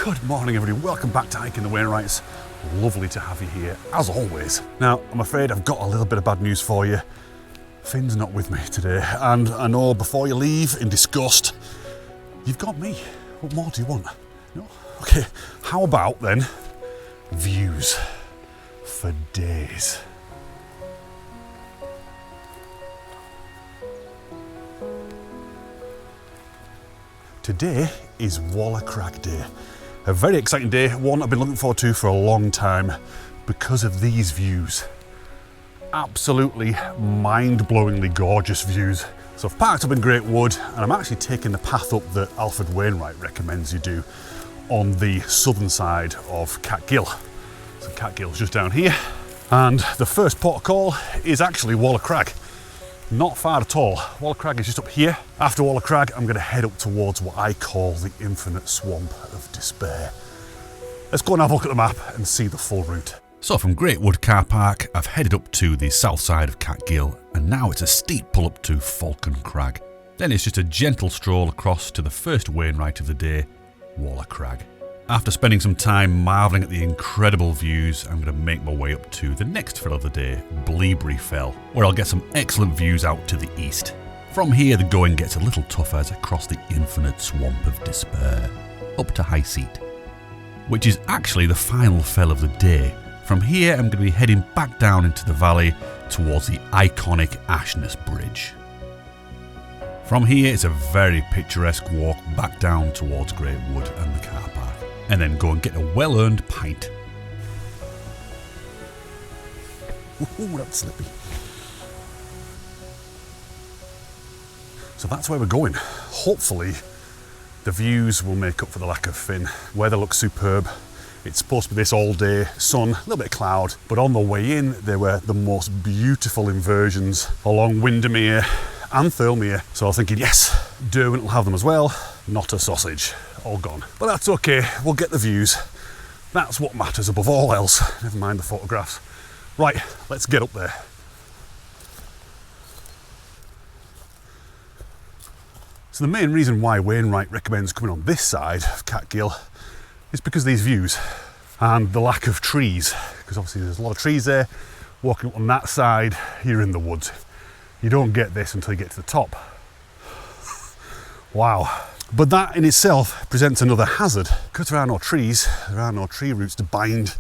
Good morning everybody, welcome back to Hiking the Wainwrights. Lovely to have you here, as always. Now, I'm afraid I've got a little bit of bad news for you. Finn's not with me today, and I know before you leave in disgust, you've got me. What more do you want? No? Okay, how about then views for days? Today is Walla Crag Day. A very exciting day, one I've been looking forward to for a long time because of these views. Absolutely mind-blowingly gorgeous views. So I've parked up in Great Wood and I'm actually taking the path up that Alfred Wainwright recommends you do on the southern side of Cat Gill. So Cat Gill's just down here, and the first port of call is actually Walla Crag. Not far at all. Walla Crag is just up here. After Walla Crag, I'm going to head up towards what I call the infinite swamp of despair. Let's go and have a look at the map and see the full route. So from Great Wood Car Park, I've headed up to the south side of Cat Gill, and now it's a steep pull up to Falcon Crag. Then it's just a gentle stroll across to the first Wainwright of the day, Walla Crag. After spending some time marvelling at the incredible views, I'm going to make my way up to the next fell of the day, Bleaberry Fell, where I'll get some excellent views out to the east. From here the going gets a little tougher as I cross the infinite swamp of despair, up to High Seat, which is actually the final fell of the day. From here I'm going to be heading back down into the valley towards the iconic Ashness Bridge. From here it's a very picturesque walk back down towards Great Wood and the car park, and then go and get a well-earned pint. Ooh, that's slippy. So that's where we're going. Hopefully the views will make up for the lack of Finn. Weather looks superb. It's supposed to be this all day, sun, a little bit of cloud, but on the way in there were the most beautiful inversions along Windermere and Thirlmere. So I was thinking, yes, Derwent will have them as well. Not a sausage, all gone. But that's okay, we'll get the views. That's what matters above all else, never mind the photographs. Right, let's get up there. So the main reason why Wainwright recommends coming on this side of Cat Gill is because of these views and the lack of trees, because obviously there's a lot of trees there. Walking up on that side, you're in the woods. You don't get this until you get to the top. Wow. But that in itself presents another hazard. Because there are no trees, there are no tree roots to bind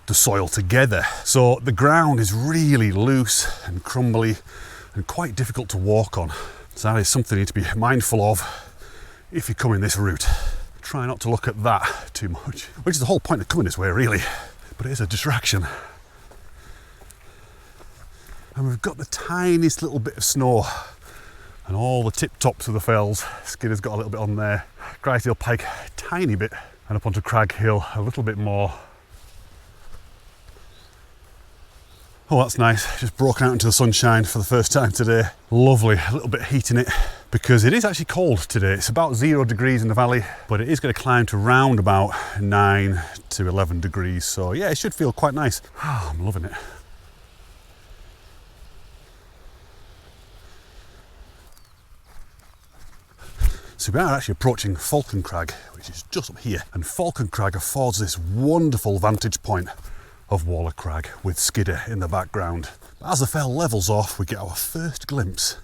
the soil together. So the ground is really loose and crumbly and quite difficult to walk on. So that is something you need to be mindful of if you're coming this route. Try not to look at that too much, which is the whole point of coming this way really, but it is a distraction. And we've got the tiniest little bit of snow and all the tip tops of the fells. Skinner's got a little bit on there, Grisdale Pike a tiny bit, and up onto Crag Hill a little bit more. Oh, that's nice, just broken out into the sunshine for the first time today. Lovely, a little bit of heat in it, because it is actually cold today. It's about 0 degrees in the valley, but it is going to climb to round about 9 to 11 degrees. So yeah, it should feel quite nice. Oh, I'm loving it. So we are actually approaching Falcon Crag, which is just up here. And Falcon Crag affords this wonderful vantage point of Walla Crag with Skidder in the background. As the fell levels off, we get our first glimpse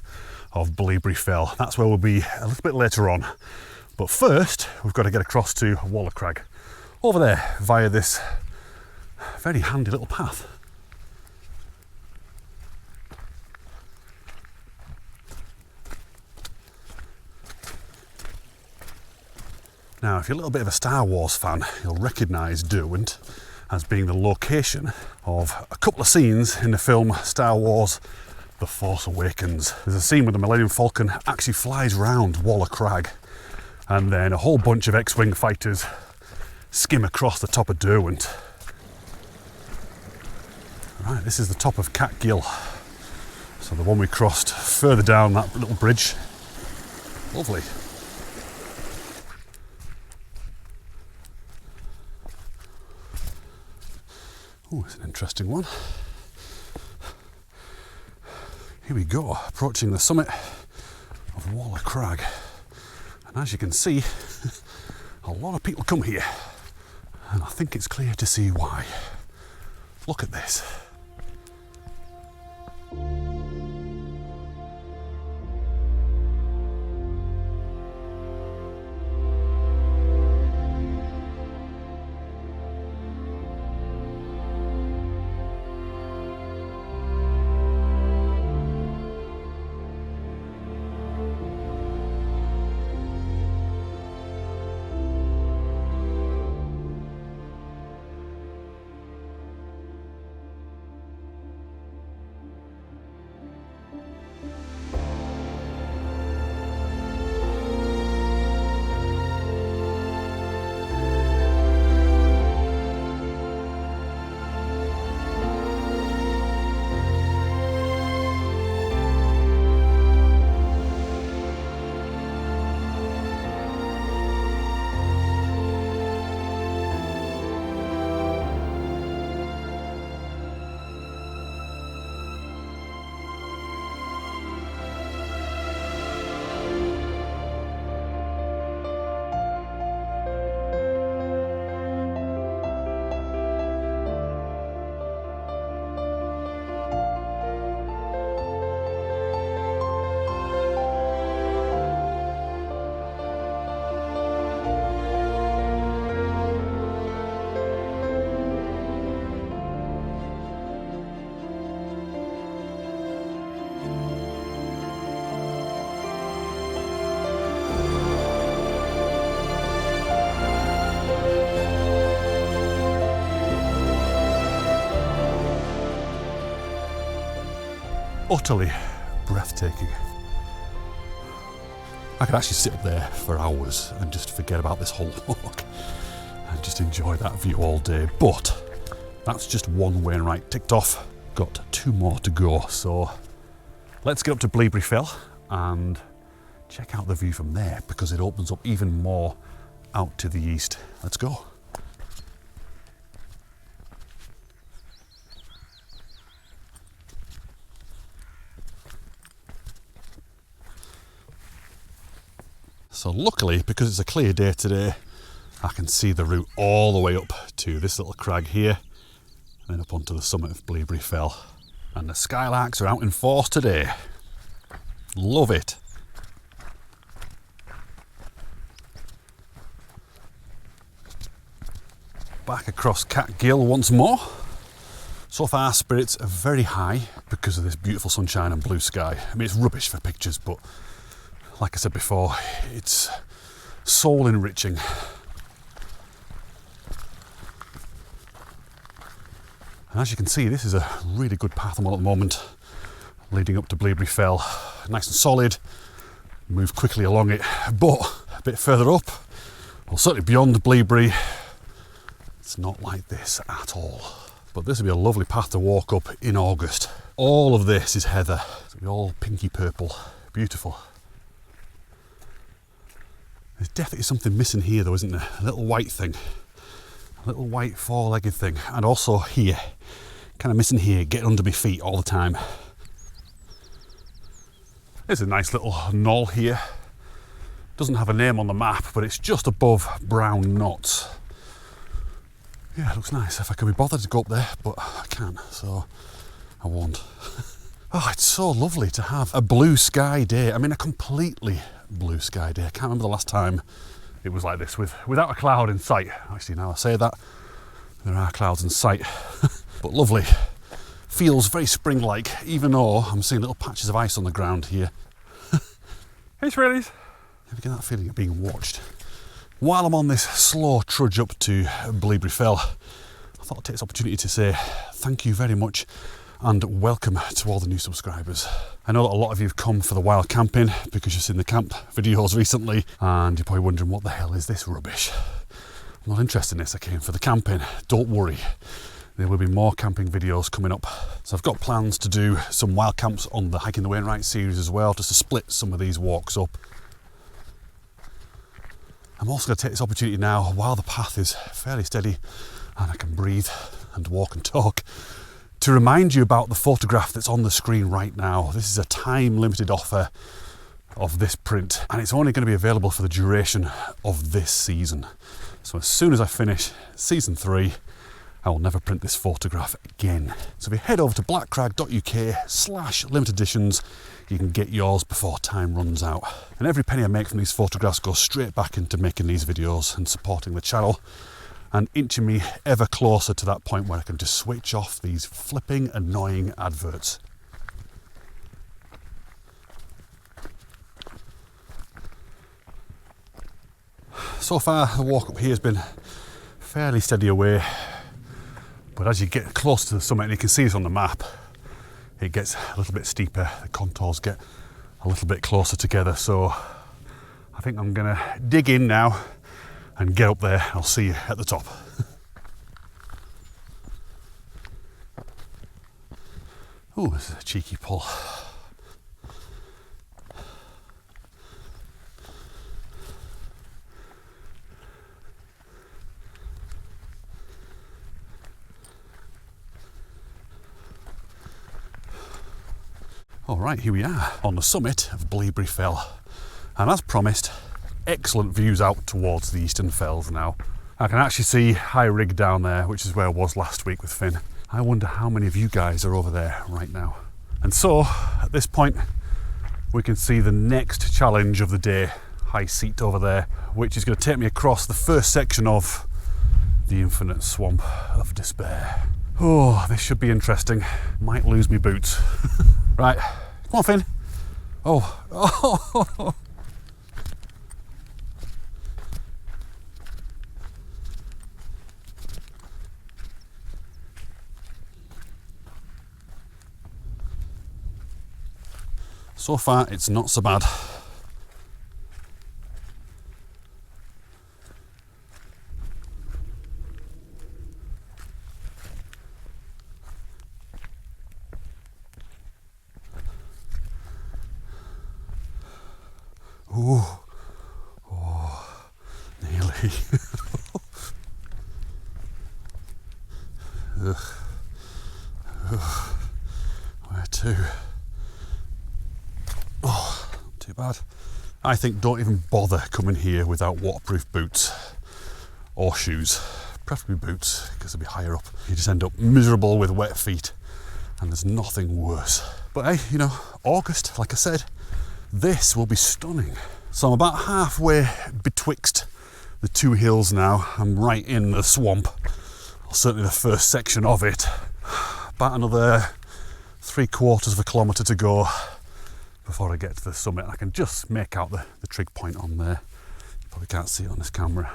of Bleaberry Fell. That's where we'll be a little bit later on. But first, we've got to get across to Walla Crag, over there via this very handy little path. Now, if you're a little bit of a Star Wars fan, you'll recognise Derwent as being the location of a couple of scenes in the film Star Wars The Force Awakens. There's a scene where the Millennium Falcon actually flies round Walla Crag, and then a whole bunch of X-Wing fighters skim across the top of Derwent. Right, this is the top of Cat Gill. So the one we crossed further down that little bridge. Lovely. Oh, it's an interesting one. Here we go, approaching the summit of Walla Crag. And as you can see, a lot of people come here. And I think it's clear to see why. Look at this. Utterly breathtaking. I could actually sit up there for hours and just forget about this whole walk and just enjoy that view all day. But that's just one Wainwright ticked off. Got 2 more to go. So let's get up to Bleaberry Fell and check out the view from there, because it opens up even more out to the east. Let's go. So luckily, because it's a clear day today, I can see the route all the way up to this little crag here, and then up onto the summit of Bleaberry Fell. And the skylarks are out in force today. Love it. Back across Cat Gill once more. So far spirits are very high because of this beautiful sunshine and blue sky. I mean, it's rubbish for pictures, but like I said before, it's soul enriching. And as you can see, this is a really good path I'm on at the moment, leading up to Bleaberry Fell. Nice and solid, move quickly along it, but a bit further up, well, certainly beyond Bleaberry, it's not like this at all. But this would be a lovely path to walk up in August. All of this is heather, so it's all pinky purple, beautiful. There's definitely something missing here though, isn't there? A little white thing, a little white 4-legged thing, and also here, kind of missing here, getting under my feet all the time. There's a nice little knoll here. Doesn't have a name on the map, but it's just above Brown Knots. Yeah, it looks nice. If I could be bothered to go up there, but I can't, so I won't. Oh, it's so lovely to have a blue sky day. I mean, a completely blue sky day. I can't remember the last time it was like this, without a cloud in sight. Actually, now I say that, there are clouds in sight. But lovely. Feels very spring-like, even though I'm seeing little patches of ice on the ground here. Hey, Israelis. You get that feeling of being watched. While I'm on this slow trudge up to Bleaberry Fell, I thought I'd take this opportunity to say thank you very much and welcome to all the new subscribers. I know that a lot of you have come for the wild camping because you've seen the camp videos recently and you're probably wondering, what the hell is this rubbish? I'm not interested in this, I came for the camping. Don't worry, there will be more camping videos coming up. So I've got plans to do some wild camps on the Hiking the Wainwrights series as well, just to split some of these walks up. I'm also going to take this opportunity now, while the path is fairly steady and I can breathe and walk and talk, to remind you about the photograph that's on the screen right now. This is a time-limited offer of this print, and it's only going to be available for the duration of this season. So as soon as I finish season 3, I will never print this photograph again. So if you head over to blackcrag.uk/limited editions, you can get yours before time runs out. And every penny I make from these photographs goes straight back into making these videos and supporting the channel, and inching me ever closer to that point where I can just switch off these flipping annoying adverts. So far the walk up here has been fairly steady away, but as you get close to the summit, and you can see this on the map, it gets a little bit steeper, the contours get a little bit closer together, so I think I'm gonna dig in now and get up there. I'll see you at the top. Oh, this is a cheeky pull. All right, here we are on the summit of Bleaberry Fell, and as promised, excellent views out towards the eastern fells now. I can actually see High Rig down there, which is where I was last week with Finn. I wonder how many of you guys are over there right now. And so, at this point, we can see the next challenge of the day, High Seat over there, which is going to take me across the first section of the infinite swamp of despair. Oh, this should be interesting. Might lose me boots. Right, come on, Finn. Oh. So far, it's not so bad. Oh, nearly. Where to? Oh, not too bad. I think don't even bother coming here without waterproof boots or shoes. Preferably boots, because they'll be higher up. You just end up miserable with wet feet, and there's nothing worse. But hey, you know, August, like I said, this will be stunning. So I'm about halfway betwixt the two hills now. I'm right in the swamp, or certainly the first section of it. About another 3/4 of a kilometre to go before I get to the summit. I can just make out the trig point on there. You probably can't see it on this camera.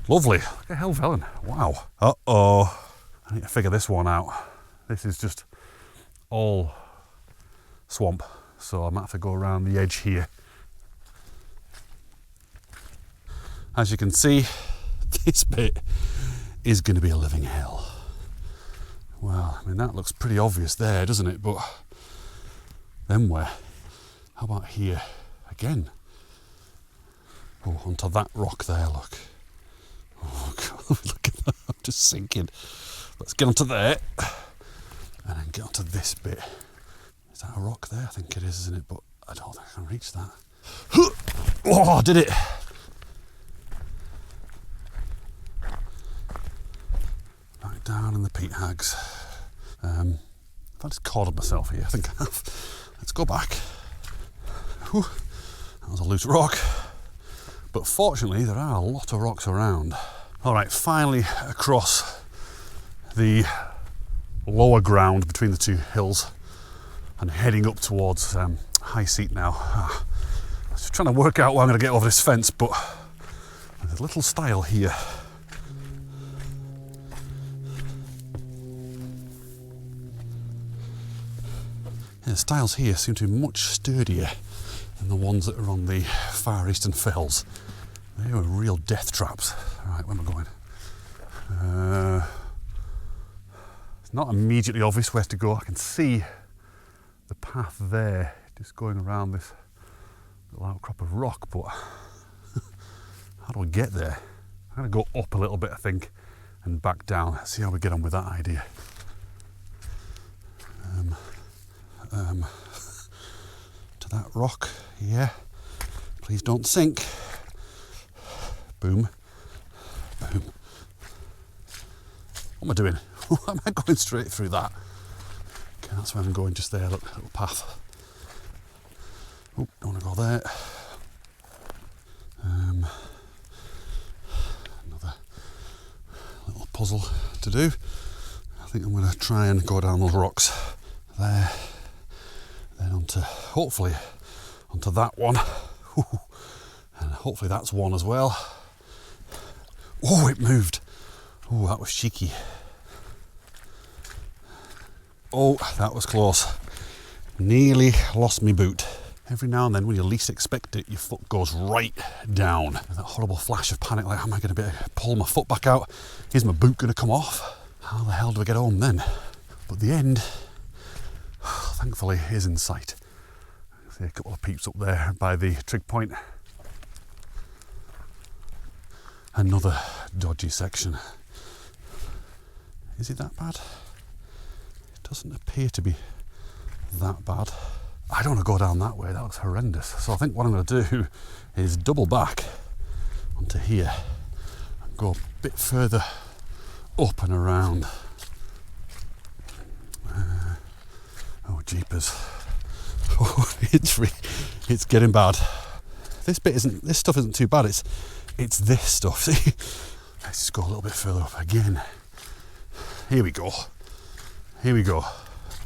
Lovely. Look at Helvellyn. Wow. Uh-oh. I need to figure this one out. This is just all swamp, so I might have to go around the edge here. As you can see, this bit is going to be a living hell. Well, I mean, that looks pretty obvious there, doesn't it? But then where? How about here? Again. Oh, onto that rock there, look. Oh, God, look at that. I'm just sinking. Let's get onto there. And then get onto this bit. Is that a rock there? I think it is, isn't it? But I don't think I can reach that. Oh, I did it. Back down in the peat hags. I've just cornered myself here. I think I have. Let's go back. Whew. That was a loose rock. But fortunately, there are a lot of rocks around. All right, finally across the lower ground between the two hills and heading up towards High Seat now. I was just trying to work out why I'm going to get over this fence, but there's a little stile here. Yeah, the stiles here seem to be much sturdier than the ones that are on the far eastern fells. They were real death traps. All right, where am I going? It's not immediately obvious where to go. I can see the path there, just going around this little outcrop of rock, but how do I get there? I'm going to go up a little bit, I think, and back down. See how we get on with that idea. To that rock, here. Please don't sink. Boom. Boom. What am I doing? Why am I going straight through that? Okay, that's where I'm going, just there, look, little path. Oh, don't want to go there. Another little puzzle to do. I think I'm going to try and go down those rocks there, then onto, hopefully, onto that one. And hopefully that's one as well. Oh, it moved. Oh, that was cheeky. Oh, that was close. Nearly lost me boot. Every now and then, when you least expect it, your foot goes right down. That horrible flash of panic, like, am I going to be able to pull my foot back out? Is my boot going to come off? How the hell do I get home then? But the end, thankfully, is in sight. See a couple of peeps up there by the trig point. Another dodgy section. Is it that bad? It doesn't appear to be that bad. I don't want to go down that way, that looks horrendous. So I think what I'm going to do is double back onto here and go a bit further up and around. Oh, jeepers. Oh, it's getting bad. This stuff isn't too bad, it's this stuff. See? Let's just go a little bit further up again. Here we go. Here we go.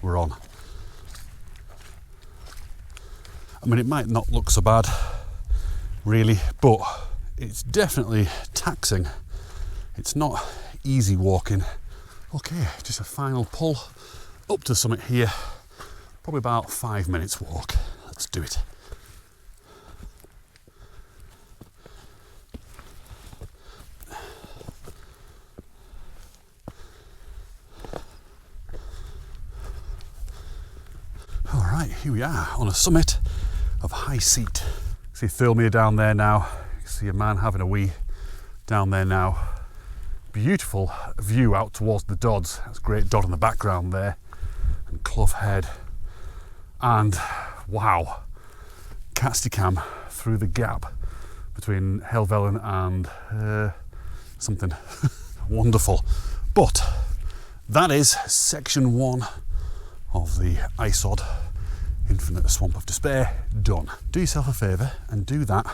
We're on. I mean, it might not look so bad, really, but it's definitely taxing. It's not easy walking. Okay, just a final pull up to the summit here. Probably about 5 minutes walk. Let's do it. All right, here we are on a summit of high seat. See Thirlmere down there now. You see a man having a wee down there now. Beautiful view out towards the Dodds. That's Great Dodd in the background there, and Clough Head. And wow, Casticam through the gap between Helvellyn and something. Wonderful. But that is section 1 of the ISOD Infinite Swamp of Despair done. Do yourself a favour and do that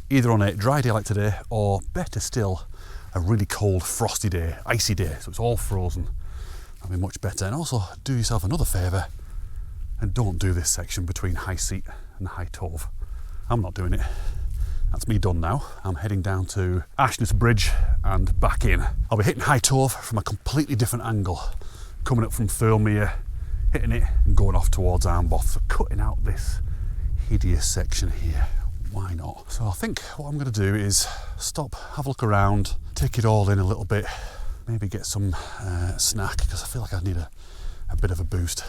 either on a dry day like today, or better still, a really cold, frosty day, icy day, so it's all frozen. That'll be much better. And also do yourself another favour and don't do this section between High Seat and High Tove. I'm not doing it. That's me done now. I'm heading down to Ashness Bridge and back in. I'll be hitting High Tove from a completely different angle, coming up from Thirlmere, hitting it and going off towards Armboth. So cutting out this hideous section here. Why not? So I think what I'm going to do is stop, have a look around, take it all in a little bit, maybe get some snack, because I feel like I need a bit of a boost.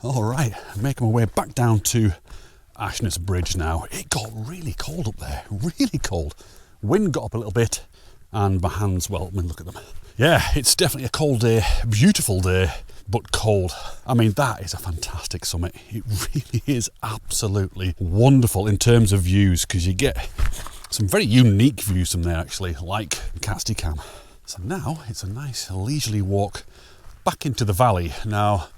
All right, making my way back down to Ashness Bridge now. It got really cold up there, really cold. Wind got up a little bit and my hands, well, I mean, look at them. Yeah, it's definitely a cold day, beautiful day, but cold. I mean, that is a fantastic summit. It really is absolutely wonderful in terms of views, because you get some very unique views from there actually, like Casticam. So now it's a nice leisurely walk back into the valley. Now,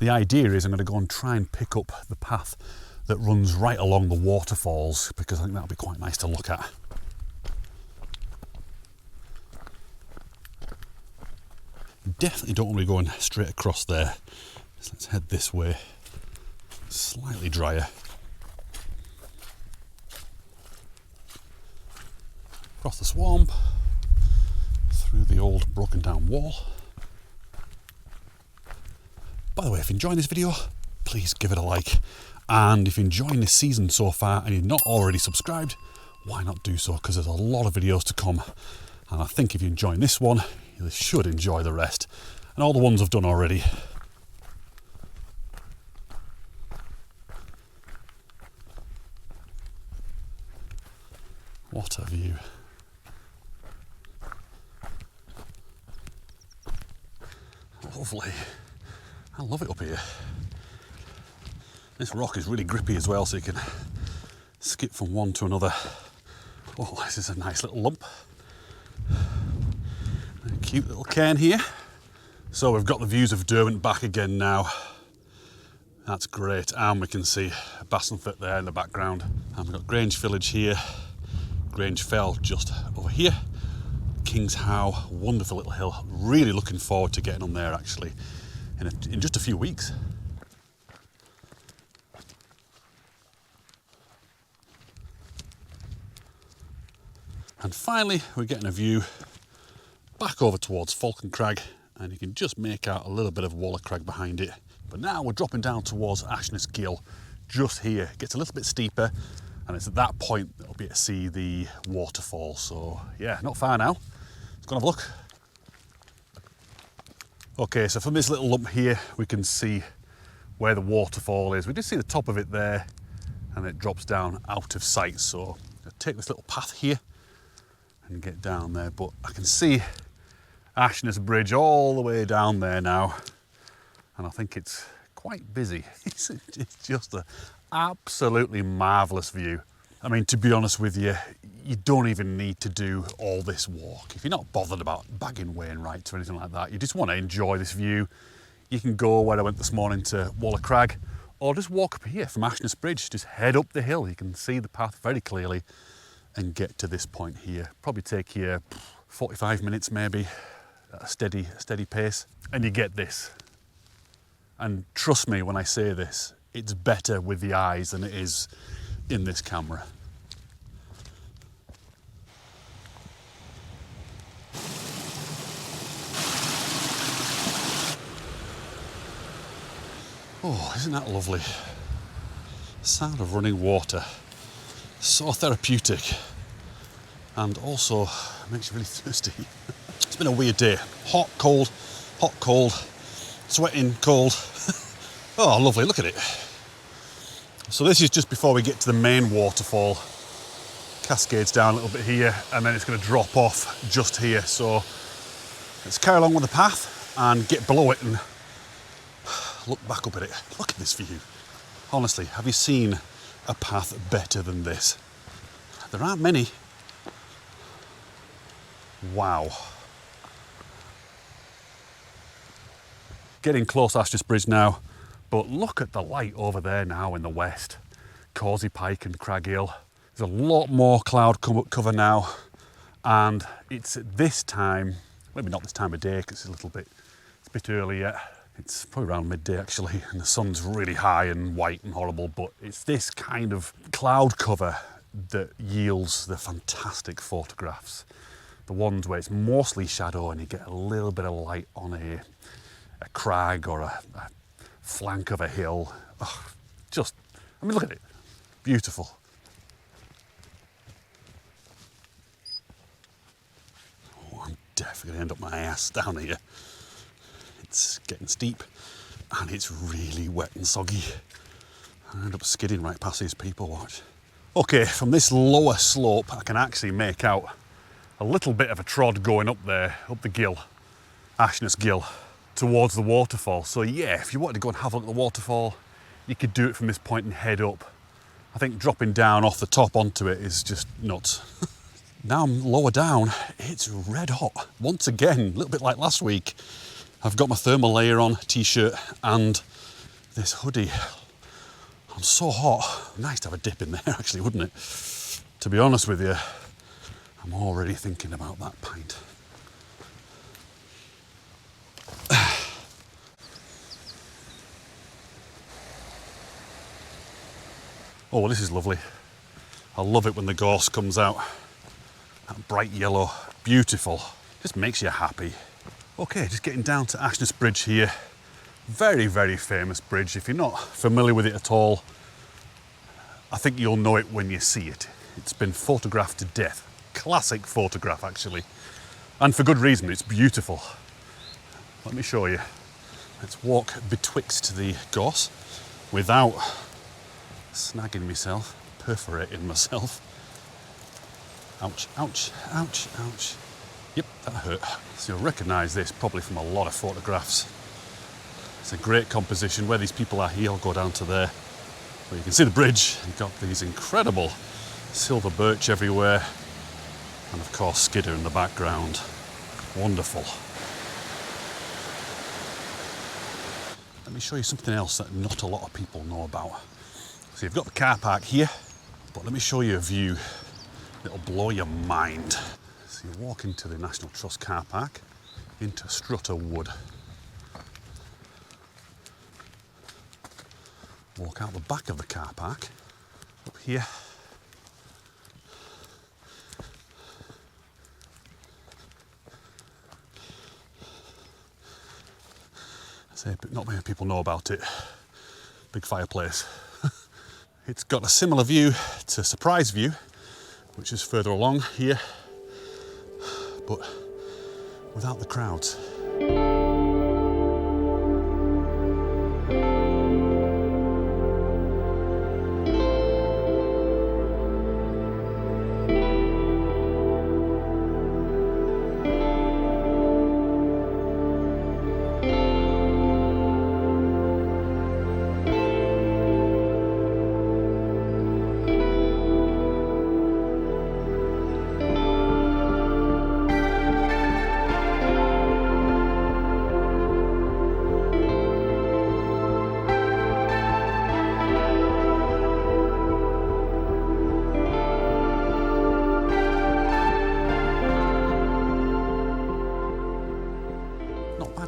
the idea is I'm going to go and try and pick up the path that runs right along the waterfalls, because I think that'll be quite nice to look at. Definitely don't want to be going straight across there. So let's head this way. Slightly drier. Across the swamp, through the old broken down wall. By the way, if you're enjoying this video, please give it a like. And if you're enjoying this season so far and you're not already subscribed, why not do so? Because there's a lot of videos to come. And I think if you're enjoying this one, you should enjoy the rest. And all the ones I've done already. What a view. lovely. I love it up here. This rock is really grippy as well, so you can skip from one to another. Oh, this is a nice little lump. A cute little cairn here. So we've got the views of Derwent back again now. That's great, and we can see Bassenford there in the background. And we've got Grange Village here, Grange Fell just over here. King's How, wonderful little hill. Really looking forward to getting on there actually in just a few weeks. And finally, we're getting a view back over towards Falcon Crag, and you can just make out a little bit of Walla Crag behind it. But now we're dropping down towards Ashness Gill, just here. It gets a little bit steeper, and it's at that point that we'll be able to see the waterfall. So yeah, not far now. Let's go and have a look. Okay, so from this little lump here, we can see where the waterfall is. We just see the top of it there, and it drops down out of sight. So I'll take this little path here and get down there, but I can see Ashness Bridge all the way down there now, and I think it's quite busy. It's just an absolutely marvellous view. I mean, to be honest with you, you don't even need to do all this walk. If you're not bothered about bagging Wainwrights or anything like that, you just want to enjoy this view, you can go where I went this morning to Walla Crag, or just walk up here from Ashness Bridge. Just head up the hill, you can see the path very clearly, and get to this point here. Probably take you 45 minutes maybe, at a steady pace, and you get this. And trust me when I say this, it's better with the eyes than it is in this camera. Oh, isn't that lovely? The sound of running water. So therapeutic, and also makes you really thirsty. It's been a weird day. Hot, cold, sweating, cold. Oh, lovely, look at it. So this is just before we get to the main waterfall. Cascades down a little bit here, and then it's going to drop off just here. So let's carry along with the path and get below it and look back up at it. Look at this view. Honestly, have you seen a path better than this? There aren't many. Wow. Getting close to Ashness Bridge now, but look at the light over there now in the west. Causey Pike and Crag Hill. There's a lot more cloud cover now, and it's at this time, maybe not this time of day because it's a bit early yet. It's probably around midday actually, and the sun's really high and white and horrible, but it's this kind of cloud cover that yields the fantastic photographs. The ones where it's mostly shadow and you get a little bit of light on a crag or a flank of a hill. Oh, I mean, look at it. Beautiful. Oh, I'm definitely going to end up my ass down here. It's getting steep and it's really wet and soggy. I end up skidding right past these people, watch. Okay, from this lower slope I can actually make out a little bit of a trod going up there, up the gill, Ashness Gill, towards the waterfall. So yeah, if you wanted to go and have a look at the waterfall, you could do it from this point and head up. I think dropping down off the top onto it is just nuts. Now I'm lower down, it's red hot. Once again, a little bit like last week, I've got my thermal layer on, t-shirt, and this hoodie. I'm so hot. Nice to have a dip in there actually, wouldn't it? To be honest with you, I'm already thinking about that pint. Oh, well, this is lovely. I love it when the gorse comes out. That bright yellow, beautiful. Just makes you happy. Okay, just getting down to Ashness Bridge here. Very, very famous bridge. If you're not familiar with it at all, I think you'll know it when you see it. It's been photographed to death. Classic photograph, actually. And for good reason, it's beautiful. Let me show you. Let's walk betwixt the gorse without snagging myself, perforating myself. Ouch, ouch, ouch, ouch. Yep, that hurt. So you'll recognise this probably from a lot of photographs It's a great composition. Where these people are here, I'll go down to there. But you can see the bridge. You've got these incredible silver birch everywhere. And of course, Skidder in the background. Wonderful. Let me show you something else that not a lot of people know about. So you've got the car park here, but let me show you a view that'll blow your mind. So you walk into the National Trust car park, into Strutter Wood. Walk out the back of the car park, up here. I say, not many people know about it. Big fireplace. It's got a similar view to Surprise View, which is further along here, but without the crowds.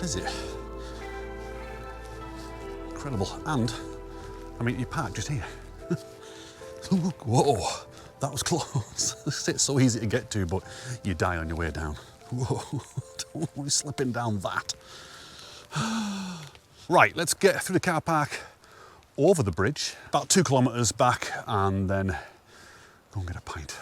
Is it? Incredible. And I mean, you park just here. Whoa, that was close. It's so easy to get to, but you die on your way down. Whoa, don't want to slipping down that. Right, let's get through the car park, over the bridge, about 2 kilometres back, and then go and get a pint.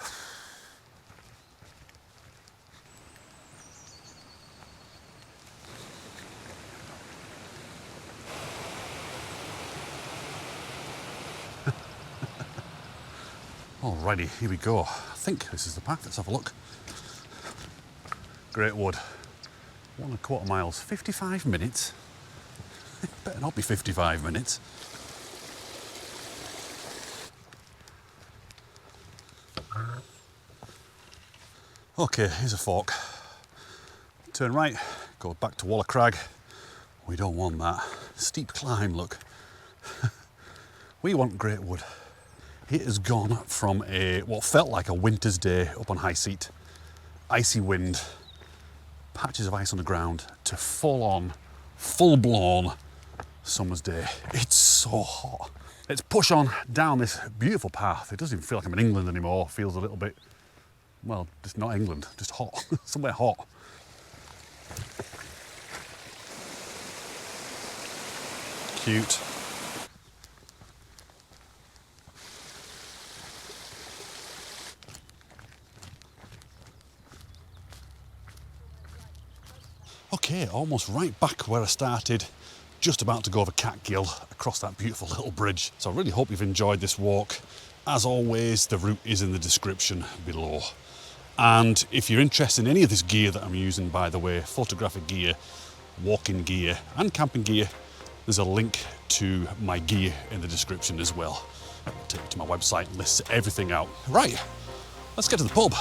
Alrighty, here we go. I think this is the path. Let's have a look. Great Wood. 1¼ miles, 55 minutes. It better not be 55 minutes. Okay, here's a fork. Turn right, go back to Walla Crag. We don't want that. Steep climb, look. We want Great Wood. It has gone from what felt like a winter's day up on high seat, icy wind, patches of ice on the ground, to full-on, full-blown summer's day. It's so hot. Let's push on down this beautiful path. It doesn't even feel like I'm in England anymore. It feels a little bit, well, just not England, just hot, somewhere hot. Cute. Okay, almost right back where I started, just about to go over Catgill across that beautiful little bridge. So I really hope you've enjoyed this walk. As always, the route is in the description below. And if you're interested in any of this gear that I'm using, by the way, photographic gear, walking gear, and camping gear, there's a link to my gear in the description as well. I'll take you to my website, lists everything out. Right, let's get to the pub.